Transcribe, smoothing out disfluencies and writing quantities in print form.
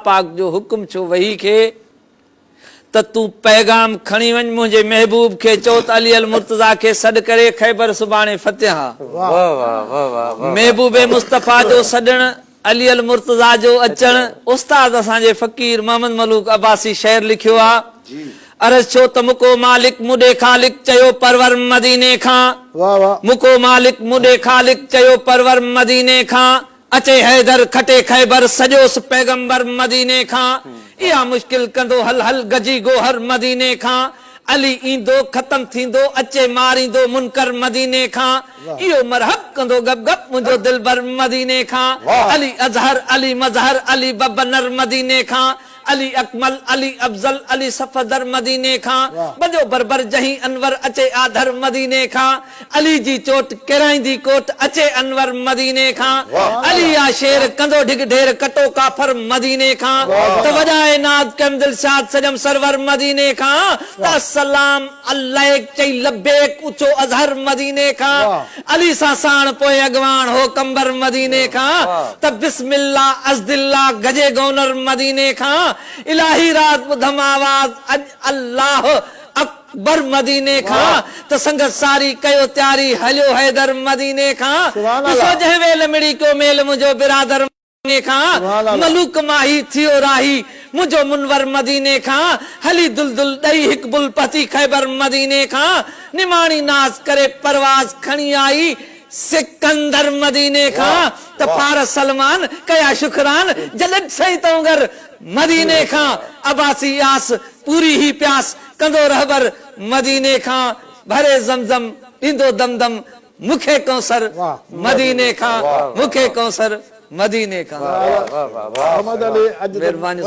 पाक जो हुक्म छो वही के त तू पैगाम खणी वन मुझे महबूब के चौथ अली अल मुर्तजा के सड करे खैबर सुबाने फतेहा। महबूब मुस्तफा जो सडण अली अल मुर्तजा जो अचण उस्ताद असांजे फकीर मोहम्मद मलूक अब्बासी शेर लिखियो आ। अरज छो त मुको मालिक मुडे खालिक चयो परवर मदीने खां। मुको मालिक मुडे खालिक चयो परवर मदीने खां। अचे हैदर खटे खैबर सजोस पैगंबर मदीने खां। इहा मुश्किल कंदो हल हल गजी गोहर मदीने खां। अली ईंदो खत्म थींदो अचे मारींदो मुनकर मदीने खां। इहो मरहब कंदो गप गप मुंहिंजो दिलबर मदीने खां। अली अजहर अली मजहर अली बबनर मदीने खां। अली अकमल अली अफजल अली सफदर मदीने खां। बजो बरबर जही अनवर अचे आधर मदीने खां। अली जी चोट केराईंदी कोट अचे अनवर मदीने खां। अली आ शेर कंदो ढिग ढेर कटो काफर मदीने खां। त वजाए नाद कम दिलशाद सजम सरवर मदीने खां। त सलाम अलैक चई लब्बैक उचो अजहर मदीने खां। अली सा साण पोए अगवान हो कंबर मदीने खां। त बिस्मिल्लाह अज़दिल्लाह गजे गौनर मदीने खां। इलाही रात बुधम आवाज अल्लाह अकबर मदीने खां। त संगत सारी कयो त्यारी हलियो हैदर मदीने खां। ॾिसो जंहिं वेल मिड़ी को मेल मुंहिंजो बिरादर मदीने खां। मलूक माही थियो राही मुंहिंजो मुनवर मदीने खां। हली दुलदुल ॾई हिकु बुल पती खैबर मदीने खां। निमाणी नाज़ करे परवाज खणी आई सिकंदर मदीने खां। त फारस सलमान कया शुक्रान जलद सही तोंगर मदीने खां। अब्बासी आस पूरी ही प्यास कंदो रहबर मदीने खां। भरे जमजम ॾींदो दमदम मुखे कौसर मदीने खां। मुखे कौसर मदीने खां। मेहरबानी।